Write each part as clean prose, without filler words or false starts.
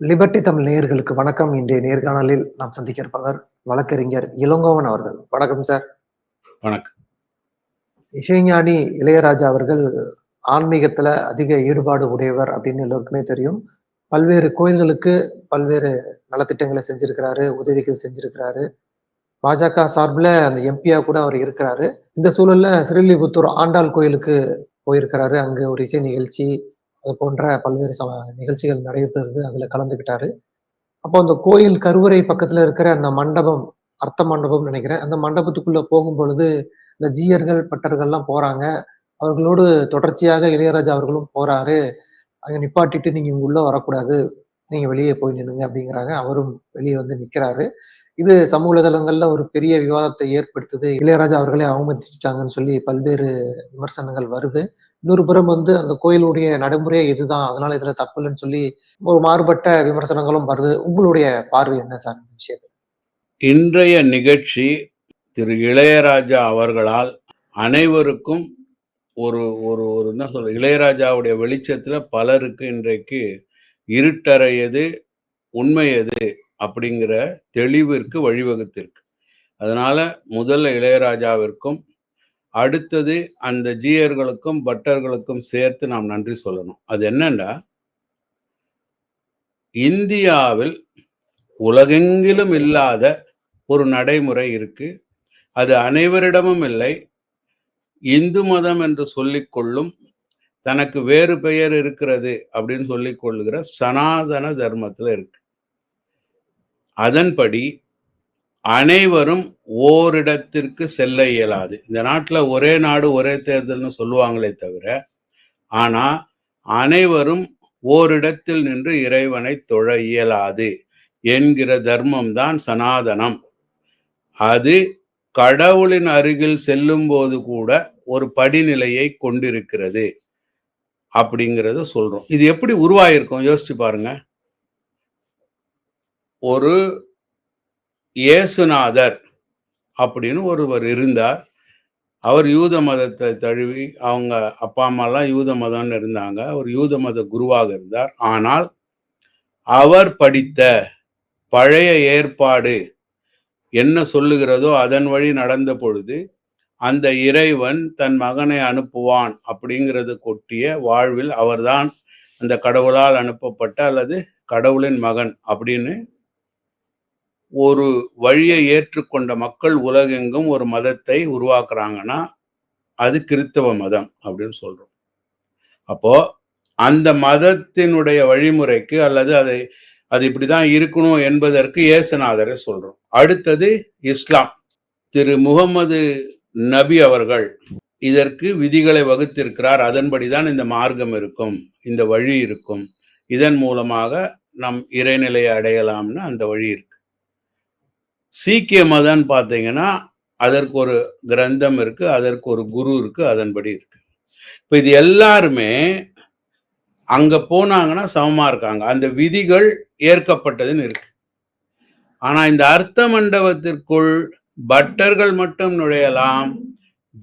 Liberty Tamil நேயர்களுக்கு வணக்கம். இன்றைய நேர்காணலில் நாம் சந்திக்க இருப்பவர் வழக்கறிஞர் இளங்கோவன் அவர்கள். வணக்கம் சார். வணக்கம். இசைஞானி இளையராஜா அவர்கள் ஆன்மீகத்துல அதிக ஈடுபாடு உடையவர் அப்படின்னு எல்லோருக்குமே தெரியும். பல்வேறு கோயில்களுக்கு பல்வேறு நலத்திட்டங்களை செஞ்சிருக்கிறாரு, உதவிகள் செஞ்சிருக்கிறாரு. பாஜக சார்புல அந்த எம்பியா கூட அவர் இருக்கிறாரு. இந்த சூழல்ல ஸ்ரீவில்லிபுத்தூர் ஆண்டாள் கோயிலுக்கு போயிருக்கிறாரு. அங்க ஒரு இசை நிகழ்ச்சி, அது போன்ற பல்வேறு நிகழ்ச்சிகள் நடைபெறுது. அதுல கலந்துக்கிட்டாரு. அப்போ அந்த கோயில் கருவறை பக்கத்துல இருக்கிற அந்த மண்டபம், அர்த்த மண்டபம்னு நெனைக்கிறேன். அந்த மண்டபத்துக்குள்ள போகும்பொழுது, இந்த ஜீயர்கள், பட்டர்கள்லாம் போறாங்க. அவர்களோடு தொடர்ச்சியாக இளையராஜா அவர்களும் போறாரு. அங்க நிப்பாட்டிட்டு, "நீங்க இங்க உள்ள வரக்கூடாது. நீங்க வெளிய போய் நில்லுங்க" அப்படிங்கிறாங்க. அவரும் வெளிய வந்து நிக்கிறாரு. இது சமூக வலைதளங்கள்ல ஒரு பெரிய விவாதத்தை ஏற்படுத்துது. இளையராஜா அவர்களே அவமதிச்சுட்டாங்கன்னு சொல்லி பல்வேறு விமர்சனங்கள் வருது. இன்னொரு புறம் வந்து அந்த கோயிலுடைய நடைமுறையே இதுதான். அதனால இதுல தப்பில்லன்னு சொல்லி ஒரு மாறுபட்ட விமர்சனங்களும் வருது. உங்களுடைய பார்வை என்ன சார் இந்த விஷயத்துல? இன்றைய நிகழ்ச்சி திரு இளையராஜா அவர்களால் அனைவருக்கும் ஒரு ஒரு ஒரு என்ன சொல்ற இளையராஜாவுடைய வெளிச்சத்துல பலருக்கு இன்றைக்கு இருட்டறை எது, உண்மை எது அப்படிங்கிற தெளிவிற்கு வழிவகுத்திருக்கு. அதனால முதல்ல இளையராஜாவிற்கும், அடுத்தது அந்த ஜீயர்களுக்கும் பட்டர்களுக்கும் சேர்த்து நாம் நன்றி சொல்லணும். அது என்னன்னா, இந்தியாவில் உலகெங்கிலும் இல்லாத ஒரு நடைமுறை இருக்கு. அது அனைவரிடமும் இல்லை. இந்து மதம் என்று சொல்லிக் கொள்ளும், தனக்கு வேறு பெயர் இருக்கிறது அப்படின்னு சொல்லிக் கொள்ளுகிற சனாதன தர்மத்துல இருக்கு. அதன்படி அனைவரும் ஓரிடத்திற்கு செல்ல இயலாது. இந்த நாட்டுல ஒரே நாடு ஒரே தேர்தல்னு சொல்லுவாங்களே தவிர, ஆனா அனைவரும் ஓரிடத்தில் நின்று இறைவனை தொழ இயலாது என்கிற தர்மம் தான் சனாதனம். அது கடவுளின் அருகில் செல்லும் போது கூட ஒரு படிநிலையை கொண்டிருக்கிறது அப்படிங்கிறத சொல்றோம். இது எப்படி உருவாயிருக்கும் யோசிச்சு பாருங்க. ஒரு இயேசுநாதர் அப்படின்னு ஒருவர் இருந்தார். அவர் யூத மதத்தை தழுவி, அவங்க அப்பா அம்மாலாம் யூத மதம்னு இருந்தாங்க. ஒரு யூத மத குருவாக இருந்தார். ஆனால் அவர் படித்த பழைய ஏற்பாடு என்ன சொல்லுகிறதோ அதன் வழி நடந்த பொழுது, அந்த இறைவன் தன் மகனை அனுப்புவான் அப்படிங்கிறது கொட்டிய வாழ்வில் அவர்தான் அந்த கடவுளால் அனுப்பப்பட்ட அல்லது கடவுளின் மகன் அப்படின்னு ஒரு வழியை ஏற்றுக்கொண்ட மக்கள் உலகெங்கும் ஒரு மதத்தை உருவாக்குறாங்கன்னா அது கிறிஸ்தவ மதம் அப்படின்னு சொல்றோம். அப்போ அந்த மதத்தினுடைய வழிமுறைக்கு அல்லது அது இப்படிதான் இருக்கணும் என்பதற்கு இயேசுநாதரை சொல்றோம். அடுத்தது இஸ்லாம். திரு முகமது நபி அவர்கள் இதற்கு விதிகளை வகுத்திருக்கிறார். அதன்படிதான் இந்த மார்க்கம் இருக்கும், இந்த வழி இருக்கும், இதன் மூலமாக நம் இறைநிலையை அடையலாம்னு அந்த வழி இருக்கு. சீக்கிய மதம் பார்த்தீங்கன்னா அதற்கு ஒரு கிரந்தம் இருக்கு, அதற்கு ஒரு குரு இருக்கு, அதன்படி இருக்கு. இப்ப இது எல்லாருமே அங்க போனாங்கன்னா சமமா இருக்காங்க. அந்த விதிகள் ஏற்கப்பட்டதுன்னு இருக்கு. ஆனா இந்த அர்த்த மண்டபத்திற்குள் பட்டர்கள் மட்டும் நுழையலாம்,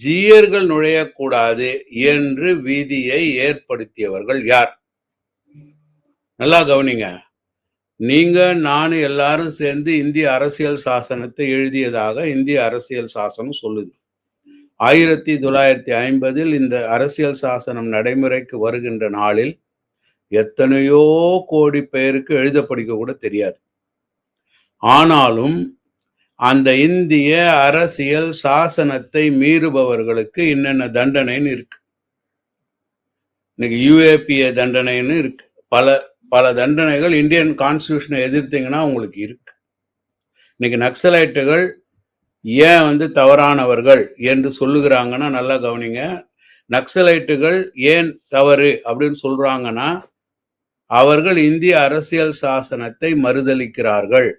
ஜீயர்கள் நுழையக்கூடாது என்று விதியை ஏற்படுத்தியவர்கள் யார்? நல்லா கவனிங்க. நீங்க நானும் எல்லாரும் சேர்ந்து இந்திய அரசியல் சாசனத்தை எழுதியதாக இந்திய அரசியல் சாசனம் சொல்லுது. 1950 இந்த அரசியல் சாசனம் நடைமுறைக்கு வருகின்ற நாளில் எத்தனையோ கோடி பேருக்கு எழுத படிக்க கூட தெரியாது. ஆனாலும் அந்த இந்திய அரசியல் சாசனத்தை மீறுபவர்களுக்கு என்னென்ன தண்டனைன்னு இருக்கு. இன்னைக்கு யுஏபிஏ தண்டனைன்னு இருக்கு. பல தண்டனைகள் இந்தியன் கான்ஸ்டிடியூஷனை எதிர்த்தீங்கன்னா உங்களுக்கு இருக்கு. இன்னைக்கு நக்சலைட்டுகள் ஏன் தவறானவர்கள் என்று சொல்லுகிறாங்கன்னா நல்லா கவனிங்க. நக்சலைட்டுகள் ஏன் தவறு அப்படின்னு சொல்றாங்கன்னா, அவர்கள் இந்திய அரசியல் சாசனத்தை மறுதலிக்கிறார்கள்.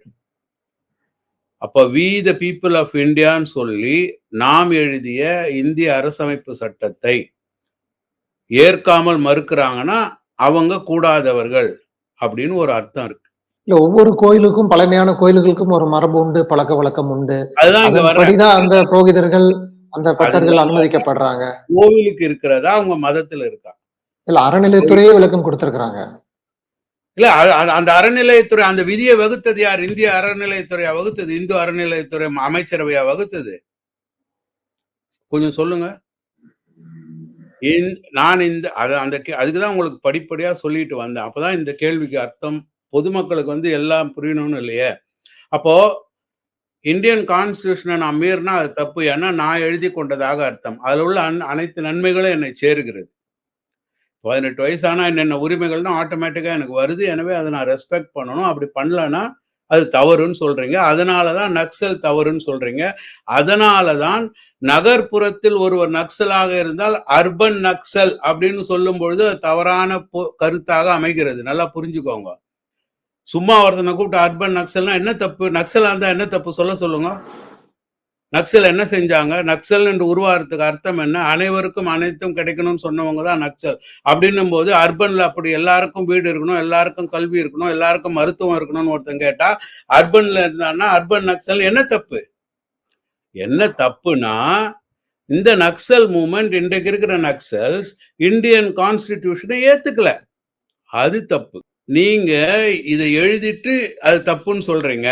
அப்ப வி த பீப்புள் ஆஃப் இந்தியான்னு சொல்லி நாம் எழுதிய இந்திய அரசமைப்பு சட்டத்தை ஏற்காமல் மறுக்கிறாங்கன்னா அவங்க கூடாதவர்கள் அப்படின்னு ஒரு அர்த்தம் இருக்கு. இல்ல ஒவ்வொரு கோயிலுக்கும் பழமையான கோயில்களுக்கும் ஒரு மரபு உண்டு, பழக்க வழக்கம் உண்டு. அதன்படிதான் அந்த புரோகிதர்கள், அந்த பட்டர்கள் அனுமதிக்கப்படுறாங்க. கோவிலுக்கு இருக்கிறதா அவங்க மதத்துல இருக்கா? இல்ல அறநிலையத்துறையே விளக்கம் கொடுத்திருக்கிறாங்க. இல்ல அந்த அறநிலையத்துறை அந்த விதியை வகுத்தது யார்? இந்திய அறநிலையத்துறையா வகுத்தது? இந்து அறநிலையத்துறை அமைச்சரவையா வகுத்தது? கொஞ்சம் சொல்லுங்க. நான் அதுக்குதான் உங்களுக்கு படிப்படியா சொல்லிட்டு வந்தேன். அப்பதான் இந்த கேள்விக்கு அர்த்தம் பொதுமக்களுக்கு எல்லாம் புரியணும்னு இல்லையே. அப்போ இந்தியன் கான்ஸ்டிடியூஷனை நான் மீறினா அது தப்பு. ஏன்னா நான் எழுதி கொண்டதாக அர்த்தம். அதில் உள்ள அனைத்து நன்மைகளும் என்னை சேருகிறது. 18 வயசானா என்னென்ன உரிமைகள்னா ஆட்டோமேட்டிக்கா எனக்கு வருது. எனவே அதை நான் ரெஸ்பெக்ட் பண்ணணும். அப்படி பண்ணலன்னா அது தவறுன்னு சொல்றீங்க. அதனாலதான் நக்சல் தவறுன்னு சொல்றீங்க. அதனாலதான் நகர்ப்புறத்தில் ஒருவர் நக்சலாக இருந்தால் அர்பன் நக்சல் அப்படின்னு சொல்லும் பொழுது அது தவறான கருத்தாக அமைகிறது. நல்லா புரிஞ்சுக்கோங்க. சும்மா ஒருத்தனை கூப்பிட்டு அர்பன் நக்சல்னா என்ன தப்பு? நக்சலா இருந்தா என்ன தப்பு சொல்லுங்க. நக்சல் என்ன செஞ்சாங்க? நக்சல் என்று உருவாகிறதுக்கு அர்த்தம் என்ன? அனைவருக்கும் அனைத்தும் கிடைக்கணும்னு சொன்னவங்க தான் நக்சல். அப்படின்னும் போது அர்பன்ல அப்படி எல்லாருக்கும் வீடு இருக்கணும், எல்லாருக்கும் கல்வி இருக்கணும், எல்லாருக்கும் மருத்துவம் இருக்கணும்னு ஒருத்தன் கேட்டா அர்பன்ல இருந்தான்னா அர்பன் நக்சல் என்ன தப்பு? என்ன தப்புனா இந்த நக்சல் மூவ்மெண்ட் இன்றைக்கு இருக்கிற நக்சல்ஸ் இந்தியன் கான்ஸ்டிடியூஷனை ஏத்துக்கல. அது தப்பு. நீங்க இதை எழுதிட்டு அது தப்புன்னு சொல்றீங்க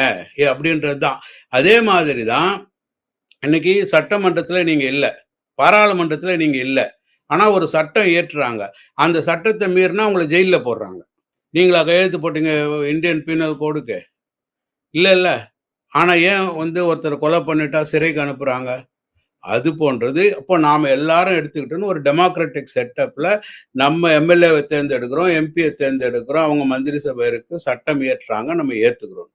அப்படின்றதுதான். அதே மாதிரிதான் இன்னைக்கு சட்டமன்றத்துல நீங்க இல்ல, பாராளுமன்றத்துல நீங்க இல்ல. ஆனா ஒரு சட்டம் ஏற்றுறாங்க. அந்த சட்டத்தை மீறினா உங்களை ஜெயில போடுறாங்க. நீங்களா கையெழுத்து போட்டீங்க இந்தியன் பீனல் கோடுக்கு? இல்ல. ஆனா ஏன் ஒருத்தர் கொலை பண்ணிட்டா சிறைக்கு அனுப்புறாங்க? அது போன்றது. அப்போ நாம எல்லாரும் எடுத்துக்கிட்டோன்னு ஒரு டெமோக்ராட்டிக் செட்டப்ல நம்ம எம்எல்ஏவை தேர்ந்தெடுக்கிறோம், எம்பியை தேர்ந்தெடுக்கிறோம், அவங்க மந்திரி சபை இருக்கு, சட்டம் இயற்றுறாங்க, நம்ம ஏத்துக்கிறோம்.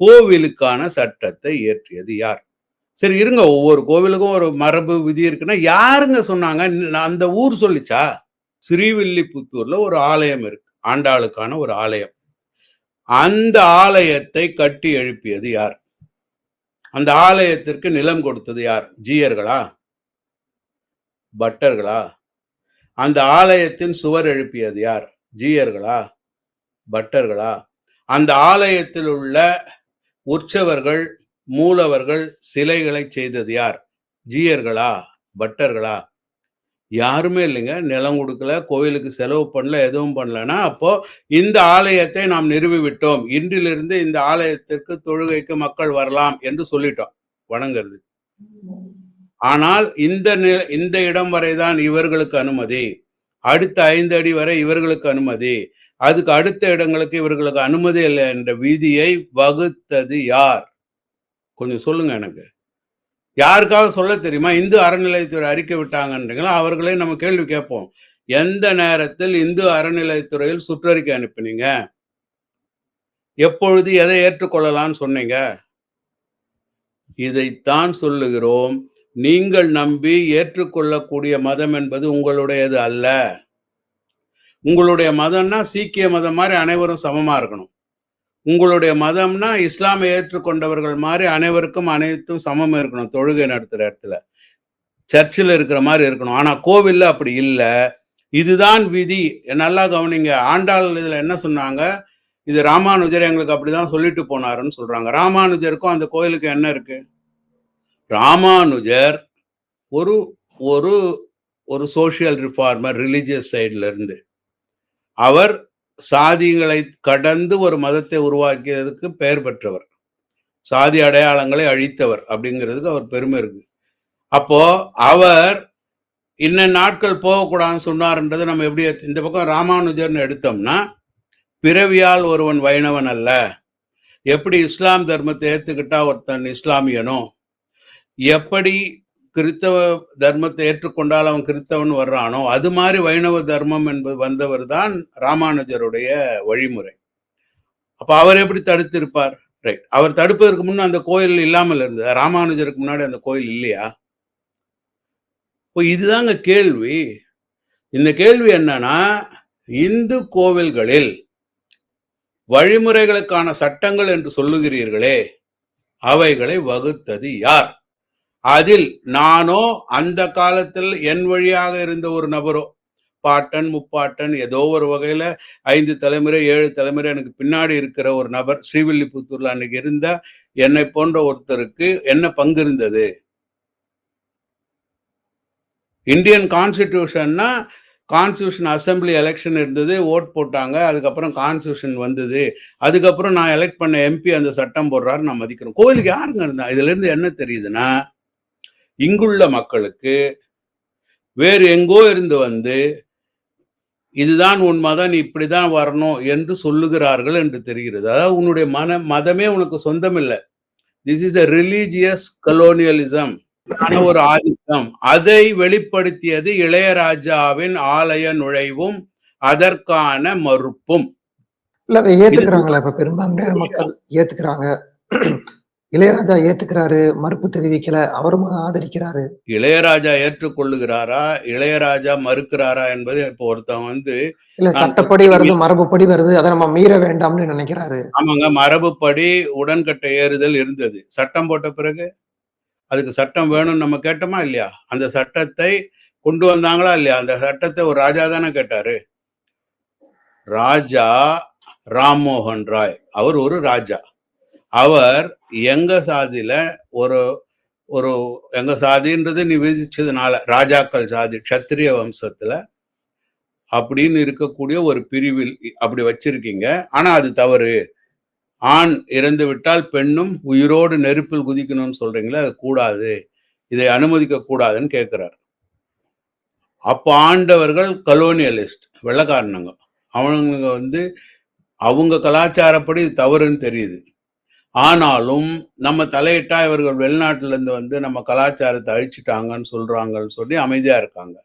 கோவிலுக்கான சட்டத்தை இயற்றியது யார்? சரி இருங்க, ஒவ்வொரு கோவிலுக்கும் ஒரு மரபு விதி இருக்குன்னா யாருங்க சொன்னாங்க? அந்த ஊர் சொல்லிச்சா? ஸ்ரீவில்லிபுத்தூர்ல ஒரு ஆலயம் இருக்கு, ஆண்டாளுக்கான ஒரு ஆலயம். அந்த ஆலயத்தை கட்டி எழுப்பியது யார்? அந்த ஆலயத்திற்கு நிலம் கொடுத்தது யார்? ஜீயர்களா? பட்டர்களா? அந்த ஆலயத்தின் சுவர் எழுப்பியது யார்? ஜீயர்களா? பட்டர்களா? அந்த ஆலயத்தில் உள்ள உற்சவர்கள், மூலவர்கள், சிலைகளை செய்தது யார்? ஜீயர்களா? பட்டர்களா? யாருமே இல்லைங்க. நிலம் கொடுக்கல, கோயிலுக்கு செலவு பண்ணல, எதுவும் பண்ணலன்னா அப்போ இந்த ஆலயத்தை நாம் நிறுவி விட்டோம், இன்றிலிருந்து இந்த ஆலயத்திற்கு தொழுகைக்கு மக்கள் வரலாம் என்று சொல்லிட்டோம், வணங்குறது. ஆனால் இந்த இடம் வரைதான் இவர்களுக்கு அனுமதி, அடுத்த 5 அடி வரை இவர்களுக்கு அனுமதி, அதுக்கு அடுத்த இடங்களுக்கு இவர்களுக்கு அனுமதி இல்லை என்ற விதியை வகுத்தது யார்? கொஞ்சம் சொல்லுங்க எனக்கு. யாருக்காவது சொல்ல தெரியுமா? இந்து அறநிலையத்துறை அறிக்கை விட்டாங்கன்றீங்களா? அவர்களே நம்ம கேள்வி கேட்போம். எந்த நேரத்தில் இந்து அறநிலையத்துறையில் சுற்றறிக்கை அனுப்பினீங்க? எப்பொழுது எதை ஏற்றுக்கொள்ளலாம்னு சொன்னீங்க? இதைத்தான் சொல்லுகிறோம். நீங்கள் நம்பி ஏற்றுக்கொள்ளக்கூடிய மதம் என்பது உங்களுடையது அல்ல. உங்களுடைய மதம்னா சீக்கிய மதம் மாதிரி அனைவரும் சமமா இருக்கணும். உங்களுடைய மதம்னா இஸ்லாமை ஏற்றுக்கொண்டவர்கள் மாதிரி அனைவருக்கும் அனைத்தும் சமம் இருக்கணும். தொழுகை நடத்துற இடத்துல சர்ச்சில் இருக்கிற மாதிரி இருக்கணும். ஆனா கோவில்ல அப்படி இல்லை. இதுதான் விதி. நல்லா கவனிங்க. ஆண்டாள் இதுல என்ன சொன்னாங்க? இது ராமானுஜர் எங்களுக்கு அப்படிதான் சொல்லிட்டு போனாருன்னு சொல்றாங்க. ராமானுஜருக்கும் அந்த கோயிலுக்கு என்ன இருக்கு? ராமானுஜர் ஒரு ஒரு ஒரு சோசியல் ரிஃபார்மர், ரிலிஜியஸ் சைட்ல இருந்து அவர் சாதிகளை கடந்து ஒரு மதத்தை உருவாக்கியதற்கு பெயர் பெற்றவர், சாதி அடையாளங்களை அழித்தவர் அப்படிங்கிறதுக்கு அவர் பெருமை இருக்கு. அப்போ அவர் இன்ன நாட்கள் போகக்கூடாதுன்னு சொன்னார்ன்றது நம்ம எப்படி இந்த பக்கம் ராமானுஜர்னு எடுத்தோம்னா, பிறவியால் ஒருவன் வைணவன் அல்ல. எப்படி இஸ்லாம் தர்மத்தை ஏத்துக்கிட்டா ஒருத்தன் இஸ்லாமியனோ, எப்படி கிறிஸ்தவ தர்மத்தை ஏற்றுக்கொண்டால் அவன் கிறிஸ்தவன் வர்றானோ, அது மாதிரி வைணவ தர்மம் என்பது வந்தவர் தான் ராமானுஜருடைய வழிமுறை. அப்ப அவர் எப்படி தடுத்து இருப்பார்? ரைட். அவர் தடுப்பதற்கு முன்ன அந்த கோயில் இல்லாமல் இருந்தது. ராமானுஜருக்கு முன்னாடி அந்த கோயில் இல்லையா? இதுதாங்க கேள்வி. இந்த கேள்வி என்னன்னா, இந்து கோவில்களில் வழிமுறைகளுக்கான சட்டங்கள் என்று சொல்லுகிறீர்களே, அவைகளை வகுத்தது யார்? அதில் நானோ அந்த காலத்தில் என் வழியாக இருந்த ஒரு நபரோ, பாட்டன் முப்பாட்டன் ஏதோ ஒரு வகையில 5 தலைமுறை 7 தலைமுறை எனக்கு பின்னாடி இருக்கிற ஒரு நபர், ஸ்ரீவில்லிபுத்தூர்ல அன்னைக்கு இருந்த என்னை போன்ற ஒருத்தருக்கு என்ன பங்கு இருந்தது? இந்தியன் கான்ஸ்டிடியூஷன்னா கான்ஸ்டிடியூஷன் அசெம்பிளி எலெக்ஷன் இருந்தது. ஓட் போட்டாங்க. அதுக்கப்புறம் கான்ஸ்டிடியூஷன் வந்தது. அதுக்கப்புறம் நான் எலெக்ட் பண்ண எம்பி அந்த சட்டம் போடுறாரு, நான் மதிக்கிறேன். கோயிலுக்கு யாருங்க இருந்தா? இதிலிருந்து என்ன தெரியுதுன்னா, இங்குள்ள மக்களுக்கு வேறு எங்கோ இருந்து வந்து, இதுதான் உன் மதம், நீ இப்படிதான் வரணும் என்று சொல்லுகிறார்கள் என்று தெரிகிறது. அதாவது உன்னுடைய மதமே உனக்கு சொந்தம் இல்ல. This is a religious colonialism. ஒரு ஆதிக்கம். அதை வெளிப்படுத்தியது இளையராஜாவின் ஆலய நுழைவும், அதற்கான மறுப்பும். இல்ல அத ஏத்துக்கிறாங்களா? இப்ப பெரும்பான்மையான மக்கள் ஏத்துக்கிறாங்க. இளையராஜா ஏத்துக்கிறாரு, மறுப்பு தெரிவிக்கல. அவரும் அத ஆதரிக்கிறாரு. இளையராஜா ஏற்றுக்கொள்ளுகிறாரா? இளையராஜா மறுக்கிறாரா என்பது இப்போ ஒருத்தன் வந்து இல்ல நான் சட்டப்படி வருது, மரபுப்படி வருது. அத நம்ம மீற வேண்டாம்னு நினைக்கிறாரு. ஆமாங்க. மரபுப்படி உடன்கட்டை ஏறுதல் இருந்தது. சட்டம் போட்ட பிறகு அதுக்கு சட்டம் வேணும்னு நம்ம கேட்டோமா இல்லையா? அந்த சட்டத்தை கொண்டு வந்தாங்களா இல்லையா? அந்த சட்டத்தை ஒரு ராஜா தானே கேட்டாரு. ராஜா ராம்மோகன் ராய், அவர் ஒரு ராஜா. அவர் எங்க சாதியில ஒரு ஒரு எங்க சாதின்றது நீ விதிச்சதுனால, ராஜாக்கள் சாதி க்ஷத்திரிய வம்சத்துல அப்படின்னு இருக்கக்கூடிய ஒரு பிரிவில் அப்படி வச்சிருக்கீங்க. ஆனா அது தவறு. ஆண் இறந்து விட்டால் பெண்ணும் உயிரோடு நெருப்பில் குதிக்கணும்னு சொல்றீங்களே, அது கூடாது. இதை அனுமதிக்க கூடாதுன்னு கேட்கிறார். அப்ப ஆண்டவர்கள் கலோனியலிஸ்ட், வெள்ளக்காரனுங்க. அவனுங்க வந்து அவங்க கலாச்சாரப்படி இது தவறுன்னு தெரியுது. ஆனாலும் நம்ம தலையிட்டா இவர்கள் வெளிநாட்டுல இருந்து வந்து நம்ம கலாச்சாரத்தை அழிச்சிட்டாங்கன்னு சொல்றாங்கன்னு சொல்லி அமைதியா இருக்காங்க.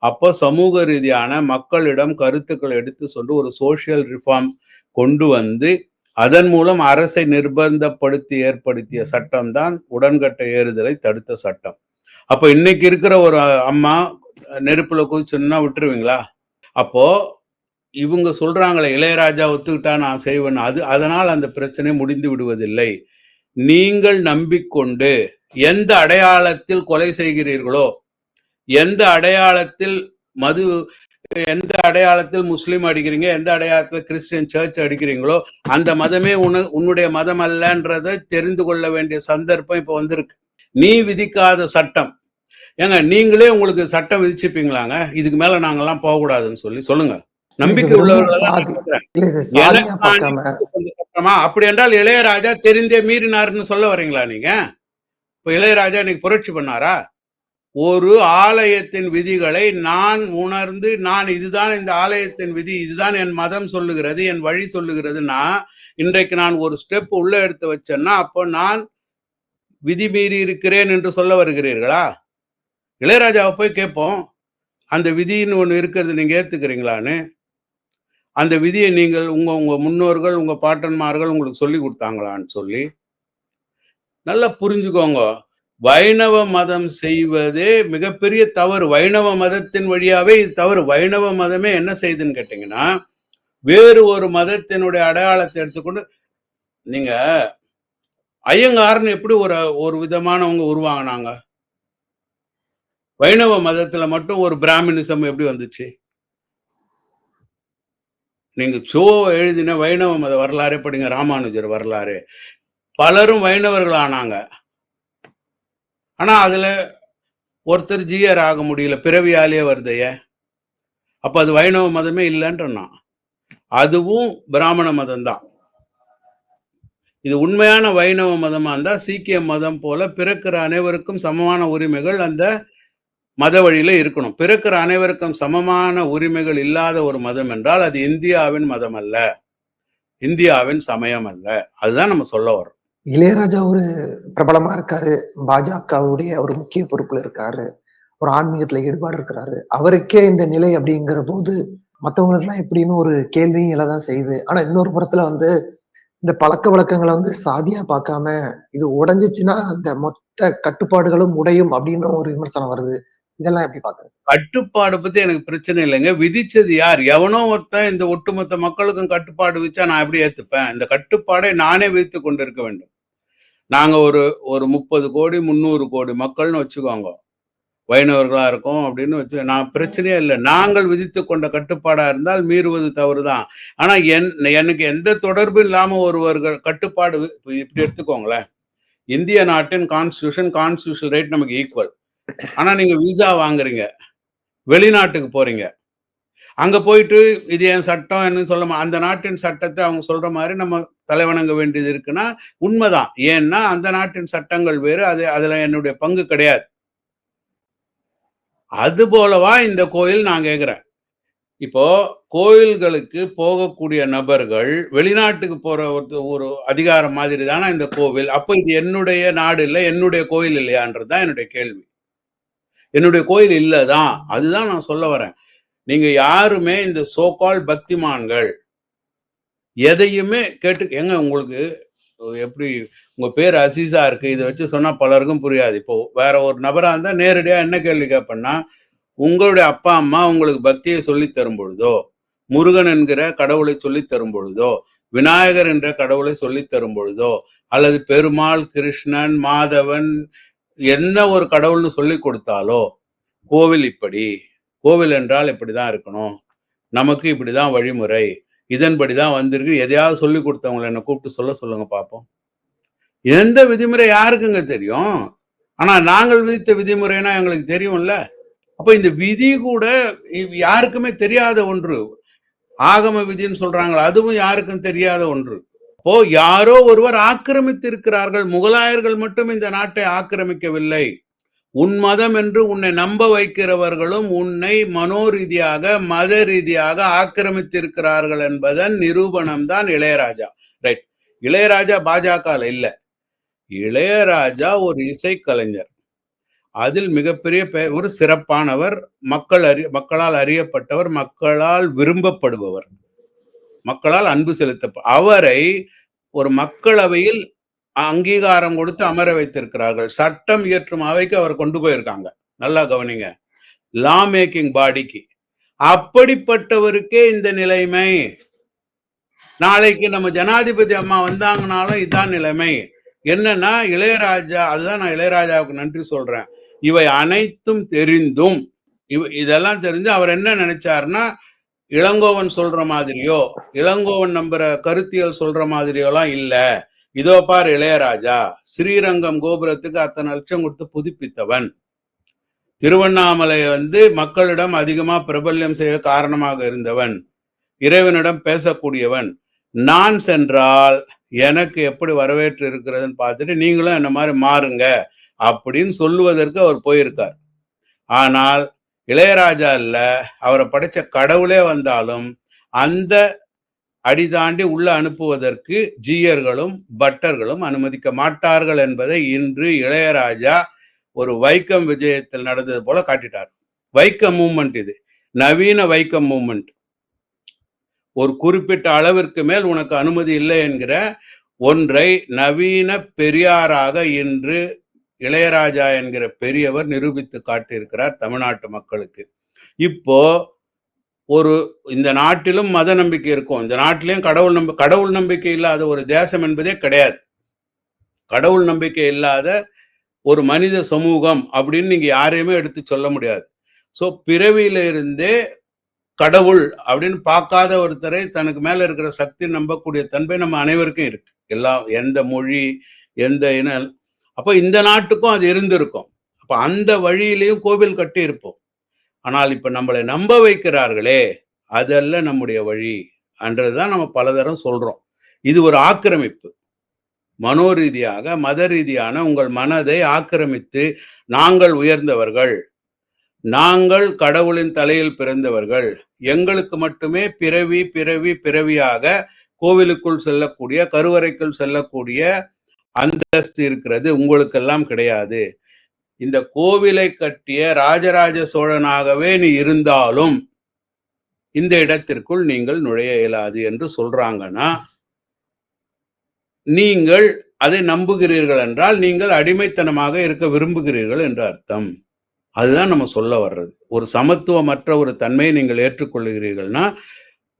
அப்போ சமூக ரீதியான மக்களிடம் கருத்துக்களை எடுத்து சொல்லி ஒரு சோசியல் ரிஃபார்ம் கொண்டு வந்து அதன் மூலம் அரசை நிர்பந்தப்படுத்தி ஏற்படுத்திய சட்டம் தான் உடன்கட்டை ஏறுதலை தடுத்த சட்டம். அப்ப இன்னைக்கு இருக்கிற ஒரு அம்மா நெருப்புல குதிச்சுன்னா விட்டுருவீங்களா? அப்போ இவங்க சொல்றாங்களே, இளையராஜா ஒத்துக்கிட்டா நான் செய்வேன், அது அதனால் அந்த பிரச்சனை முடிந்து விடுவதில்லை. நீங்கள் நம்பிக்கொண்டு எந்த அடையாளத்தில் கொலை செய்கிறீர்களோ, எந்த அடையாளத்தில் மது, எந்த அடையாளத்தில் முஸ்லீம் அடிக்கிறீங்க, எந்த அடையாளத்தில் கிறிஸ்டியன் சர்ச் அடிக்கிறீங்களோ, அந்த மதமே உன்னுடைய மதம் அல்லன்றதை தெரிந்து கொள்ள வேண்டிய சந்தர்ப்பம் இப்ப வந்திருக்கு. நீ விதிக்காத சட்டம். ஏங்க நீங்களே உங்களுக்கு சட்டம் விதிச்சுப்பீங்களாங்க? இதுக்கு மேல நாங்கெல்லாம் போகக்கூடாதுன்னு சொல்லி சொல்லுங்க. நம்பிக்கை உள்ளவர்கள் சட்டமா? அப்படி என்றால் இளையராஜா தெரிந்தே மீறினார்னு சொல்ல வரீங்களா நீங்க? இப்ப இளையராஜா இன்னைக்கு புரட்சி பண்ணாரா? ஒரு ஆலயத்தின் விதிகளை நான் உணர்ந்து, நான் இதுதான் இந்த ஆலயத்தின் விதி, இதுதான் என் மதம் சொல்லுகிறது, என் வழி சொல்லுகிறதுனா, இன்றைக்கு நான் ஒரு ஸ்டெப் உள்ள எடுத்து வச்சேன்னா அப்போ நான் விதி மீறி இருக்கிறேன் என்று சொல்ல வருகிறீர்களா? இளையராஜாவை போய் கேட்போம், அந்த விதின்னு ஒண்ணு இருக்கிறது நீங்க ஏத்துக்கிறீங்களான்னு. அந்த விதியை நீங்கள் உங்க முன்னோர்கள், உங்க பாட்டன்மார்கள் உங்களுக்கு சொல்லி கொடுத்தாங்களான்னு சொல்லி நல்லா புரிஞ்சுக்கோங்க. வைணவ மதம் செய்வதே மிகப்பெரிய தவறு. வைணவ மதத்தின் வழியாவே இது தவறு. வைணவ மதமே என்ன செய்யுதுன்னு கேட்டீங்கன்னா, வேறு ஒரு மதத்தினுடைய அடையாளத்தை எடுத்துக்கொண்டு நீங்க ஐயங்கார்னு எப்படி ஒரு விதமானவங்க உருவாங்கினாங்க? வைணவ மதத்துல மட்டும் ஒரு பிராமணிசம் எப்படி வந்துச்சு? நீங்க எழுதின வைணவ மத வரலாறே படிங்க, ராமானுஜர் வரலாறு. பலரும் வைணவர்கள் ஆனாங்க. ஆனா அதுல ஒருத்தர் ஜீயர் ஆக முடியல, பிறவியாலே வருதைய. அப்ப அது வைணவ மதமே இல்லைன்றா. அதுவும் பிராமண மதம் தான். இது உண்மையான வைணவ மதமா இருந்தா சீக்கிய மதம் போல பிறக்கிற அனைவருக்கும் சமமான உரிமைகள் அந்த மத வழியில இருக்கணும். பிறக்கிற அனைவருக்கும் சமமான உரிமைகள் இல்லாத ஒரு மதம் என்றால் அது இந்தியாவின் மதம் அல்ல, இந்தியாவின் சமயம் அல்ல. அதுதான் நம்ம சொல்ல வரோம். இளையராஜா ஒரு பிரபலமா இருக்காரு. பாஜகவுடைய ஒரு முக்கிய பொறுப்புல இருக்காரு. ஒரு ஆன்மீகத்துல ஈடுபாடு இருக்கிறாரு. அவருக்கே இந்த நிலை அப்படிங்கிற போது, மத்தவங்களுக்கெல்லாம் எப்படின்னு ஒரு கேள்வியும் எழதான் செய்யுது. ஆனா இன்னொரு புறத்துல வந்து, இந்த பழக்கவழக்கங்கள வந்து சாதியா பார்க்காம, இது உடைஞ்சுச்சுன்னா அந்த மொத்த கட்டுப்பாடுகளும் உடையும் அப்படின்னு ஒரு விமர்சனம் வருது. இதெல்லாம் எப்படி பார்க்குறீங்க? கட்டுப்பாடு பத்தி எனக்கு பிரச்சனை இல்லைங்க. விதிச்சது யார்? எவனோ ஒருத்தன் இந்த ஒட்டுமொத்த மக்களுக்கும் கட்டுப்பாடு விதிச்சா நான் எப்படி ஏத்துப்பேன்? இந்த கட்டுப்பாடை நானே விதித்துக் கொண்டிருக்க வேண்டும். நாங்க ஒரு 30 கோடி 300 கோடி மக்கள்னு வச்சுக்கோங்க. வைணவர்களா இருக்கோம் அப்படின்னு வச்சு நான் பிரச்சனையே இல்லை. நாங்கள் விதித்துக் கொண்ட கட்டுப்பாடா இருந்தால் மீறுவது தவறுதான். ஆனா எனக்கு எந்த தொடர்பும் இல்லாம ஒருவர்கள் கட்டுப்பாடு இப்படி எடுத்துக்கோங்களேன். இந்திய நாட்டின் கான்ஸ்டிடியூஷன் ரைட் நமக்கு ஈக்குவல். ஆனா நீங்க விசா வாங்குறீங்க, வெளிநாட்டுக்கு போறீங்க, அங்க போயிட்டு இது என் சட்டம் சொல்ல அந்த நாட்டின் சட்டத்தை அவங்க சொல்ற மாதிரி நம்ம தலைவணங்க வேண்டியது இருக்குன்னா உண்மைதான். ஏன்னா அந்த நாட்டின் சட்டங்கள் வேறு, அதுல என்னுடைய பங்கு கிடையாது. அது போலவா இந்த கோயில் நான் கேட்கிறேன். இப்போ கோயில்களுக்கு போகக்கூடிய நபர்கள் வெளிநாட்டுக்கு போற ஒரு அதிகாரம் மாதிரி தானே இந்த கோவில். அப்போ இது என்னுடைய நாடு இல்லை, என்னுடைய கோயில் இல்லையான்றது தான் என்னுடைய கேள்வி. என்னுடைய கோயில் இல்லதான். அதுதான் நான் சொல்ல வரேன். நீங்க யாருமே இந்த சோகால் பக்திமான்கள் எதையுமே ஏங்க உங்களுக்கு எப்படி உங்க பேர் அசீஸா இருக்கு, இதை வச்சு சொன்னா பலருக்கும் புரியாது. இப்போ வேற ஒரு நபரா இருந்தா நேரடியா என்ன கேள்வி கேட்பேன்னா, உங்களுடைய அப்பா அம்மா உங்களுக்கு பக்தியை சொல்லி தரும் பொழுதோ, முருகன் என்கிற கடவுளை சொல்லி தரும் பொழுதோ, விநாயகர் என்ற கடவுளை சொல்லி தரும் பொழுதோ, அல்லது பெருமாள், கிருஷ்ணன், மாதவன் என்ன ஒரு கடவுள்னு சொல்லி கொடுத்தாலோ, கோவில் இப்படி, கோவில் என்றால் இப்படிதான் இருக்கணும், நமக்கு இப்படிதான் வழிமுறை, இதன்படிதான் வந்திருக்கு, எதையாவது சொல்லி கொடுத்தவங்களை என்ன கூப்பிட்டு சொல்லுங்க பார்ப்போம். எந்த விதிமுறை யாருக்குங்க தெரியும்? ஆனா நாங்கள் விதித்த விதிமுறைனா எங்களுக்கு தெரியும்ல. அப்ப இந்த விதி கூட யாருக்குமே தெரியாத ஒன்று. ஆகம விதின்னு சொல்றாங்க, அதுவும் யாருக்கும் தெரியாத ஒன்று. அப்போ யாரோ ஒருவர் ஆக்கிரமித்து இருக்கிறார்கள். முகலாயர்கள் மட்டும் இந்த நாட்டை ஆக்கிரமிக்கவில்லை. உன் மதம் என்று உன்னை நம்ப வைக்கிறவர்களும் உன்னை மனோரீதியாக மத ரீதியாக ஆக்கிரமித்திருக்கிறார்கள் என்பதன் நிரூபணம் தான் இளையராஜா. ரைட். இளையராஜா பாஜக இல்ல. இளையராஜா ஒரு இசைக்கலைஞர். அதில் மிகப்பெரிய ஒரு சிறப்பானவர், மக்களால் அறியப்பட்டவர், மக்களால் விரும்பப்படுபவர், மக்களால் அன்பு செலுத்த அவரை ஒரு மக்களவையில் அங்கீகாரம் கொடுத்து அமர வைத்திருக்கிறார்கள். சட்டம் இயற்றும் அவைக்கு அவர் கொண்டு போயிருக்காங்க. நல்லா கவனிங்க. லா மேக்கிங் பாடிக்கு. அப்படிப்பட்டவருக்கே இந்த நிலைமை. நாளைக்கு நம்ம ஜனாதிபதி அம்மா வந்தாங்கனாலும் இதான் நிலைமை. என்னன்னா இளையராஜா, அதுதான் நான் இளையராஜாவுக்கு நன்றி சொல்றேன். இவை அனைத்தும் தெரிந்தும் இதெல்லாம் தெரிஞ்சு அவர் என்ன நினைச்சாருன்னா, இளங்கோவன் சொல்ற மாதிரியோ, இளங்கோவன் நம்புற கருத்தியல் சொல்ற மாதிரியோலாம் இல்ல. இதோ பார் இளையராஜா, ஸ்ரீரங்கம் கோபுரத்துக்கு அத்தனை லட்சம் கொடுத்து புதுப்பித்தவன், திருவண்ணாமலை மக்களிடம் அதிகமா பிரபல்யம் செய்ய காரணமாக இருந்தவன், இறைவனிடம் பேசக்கூடியவன், நான் சென்றால் எனக்கு எப்படி வரவேற்று இருக்கிறதுன்னு பார்த்துட்டு நீங்களும் என்ன மாதிரி மாறுங்க அப்படின்னு சொல்லுவதற்கு அவர் போயிருக்கார். ஆனால் இளையராஜா இல்ல, அவரை படைச்ச கடவுளே வந்தாலும் அந்த அடி தாண்டி உள்ள அனுப்புவதற்கு ஜீயர்களும் பட்டர்களும் அனுமதிக்க மாட்டார்கள் என்பதை இன்று இளையராஜா ஒரு வைக்கம் விஜயத்தில் நடந்தது போல காட்டிட்டார். வைக்கம் மூவ்மெண்ட், இது நவீன வைக்கம் மூவ்மெண்ட். ஒரு குறிப்பிட்ட அளவிற்கு மேல் உனக்கு அனுமதி இல்லை என்கிற ஒன்றை நவீன பெரியாராக இன்று இளையராஜா என்கிற பெரியவர் நிரூபித்து காட்டியிருக்கிறார் தமிழ்நாட்டு மக்களுக்கு. இப்போ இந்த நாட்டிலும் மத நம்பிக்கை இருக்கும், இந்த நாட்டிலையும் கடவுள் நம்பிக்கை இல்லாத ஒரு தேசம் என்பதே கிடையாது. கடவுள் நம்பிக்கை இல்லாத ஒரு மனித சமூகம் அப்படின்னு நீங்க யாரையுமே எடுத்து சொல்ல முடியாது. ஸோ பிறவியில இருந்தே கடவுள் அப்படின்னு பார்க்காத ஒருத்தரை தனக்கு மேல இருக்கிற சக்தி நம்பக்கூடிய தன்மை நம்ம அனைவருக்கும் இருக்கு. எந்த மொழி, எந்த இன, அப்ப இந்த நாட்டுக்கும் அது இருந்திருக்கும். அப்ப அந்த வழியிலையும் கோவில் கட்டி இருப்போம். ஆனால் இப்ப நம்மளை நம்ப வைக்கிறார்களே, அதல்ல நம்முடைய வழி என்றதுதான் நம்ம பலதரம் சொல்றோம். இது ஒரு ஆக்கிரமிப்பு. மனோரீதியாக மத ரீதியான உங்கள் மனதை ஆக்கிரமித்து, நாங்கள் உயர்ந்தவர்கள், நாங்கள் கடவுளின் தலையில் பிறந்தவர்கள், எங்களுக்கு மட்டுமே பிறவி பிறவி பிறவியாக கோவிலுக்குள் செல்லக்கூடிய, கருவறைக்குள் செல்லக்கூடிய அந்தஸ்து இருக்கிறது, உங்களுக்கெல்லாம் கிடையாது. இந்த கோவிலை கட்டிய ராஜராஜ சோழனாகவே நீ இருந்தாலும் இந்த இடத்திற்குள் நீங்கள் நுழைய இயலாது என்று சொல்றாங்கன்னா, நீங்கள் அதை நம்புகிறீர்கள் என்றால் நீங்கள் அடிமைத்தனமாக இருக்க விரும்புகிறீர்கள் என்று அர்த்தம். அதுதான் நம்ம சொல்ல வர்றது. ஒரு சமத்துவமற்ற ஒரு தன்மையை நீங்கள் ஏற்றுக்கொள்ளுகிறீர்கள்னா,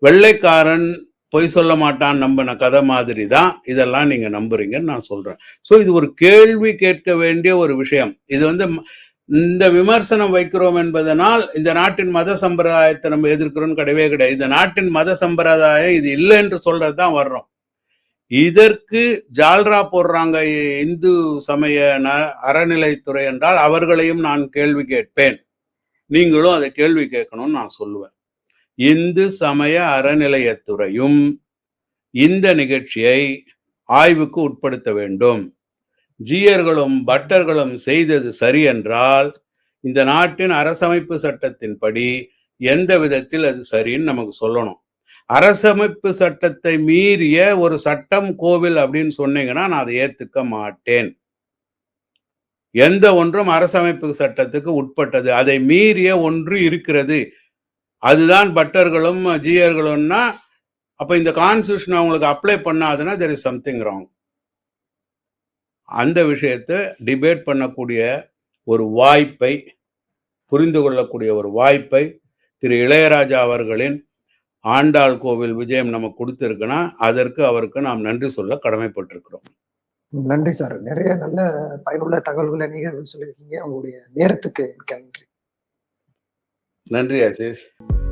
வெள்ளைக்காரன் பொய் சொல்ல மாட்டான் நம்பின கதை மாதிரி தான் இதெல்லாம் நீங்க நம்புறீங்கன்னு நான் சொல்றேன். ஸோ இது ஒரு கேள்வி கேட்க வேண்டிய ஒரு விஷயம். இது இந்த விமர்சனம் வைக்கிறோம் என்பதனால் இந்த நாட்டின் மத சம்பிரதாயத்தை நம்ம எதிர்க்கிறோம் கிடையவே கிடையாது. இந்த நாட்டின் மத சம்பிரதாயம் இது இல்லை என்று சொல்றதுதான் வர்றோம். இதற்கு ஜால்ரா போடுறாங்க இந்து சமய அறநிலைத்துறை என்றால் அவர்களையும் நான் கேள்வி கேட்பேன். நீங்களும் அதை கேள்வி கேட்கணும்னு நான் சொல்லுவேன். இந்து சமய அறநிலையத்துறையும் இந்த நிகழ்ச்சியை ஆய்வுக்கு உட்படுத்த வேண்டும். ஜீயர்களும் பட்டர்களும் செய்தது சரி என்றால் இந்த நாட்டின் அரசமைப்பு சட்டத்தின்படி எந்த விதத்தில் அது சரின்னு நமக்கு சொல்லணும். அரசமைப்பு சட்டத்தை மீறிய ஒரு சட்டம் கோவில் அப்படின்னு சொன்னீங்கன்னா நான் அதை ஏத்துக்க மாட்டேன். எந்த ஒன்றும் அரசமைப்பு சட்டத்துக்கு உட்பட்டது. அதை மீறிய ஒன்று இருக்கிறது. அதுதான் பட்டர்களும் ஜீயர்களும்னா அப்ப இந்த கான்ஸ்டிடியூஷன் அவங்களுக்கு apply பண்ணாதுன்னா there is something wrong. அந்த விஷயத்தை டிபேட் பண்ணக்கூடிய ஒரு வாய்ப்பை, புரிந்து கொள்ளக்கூடிய ஒரு வாய்ப்பை திரு இளையராஜா அவர்களின் ஆண்டாள் கோவில் விஜயம் நமக்கு கொடுத்திருக்குன்னா அதற்கு அவருக்கு நாம் நன்றி சொல்ல கடமைப்பட்டிருக்கிறோம். நன்றி சார். நிறைய நல்ல பயனுள்ள தகவல்களை நீங்க சொல்லியிருக்கீங்க. உங்களுடைய நேரத்துக்கு மிக்க நன்றி. நன்றி ஆசிஷ்.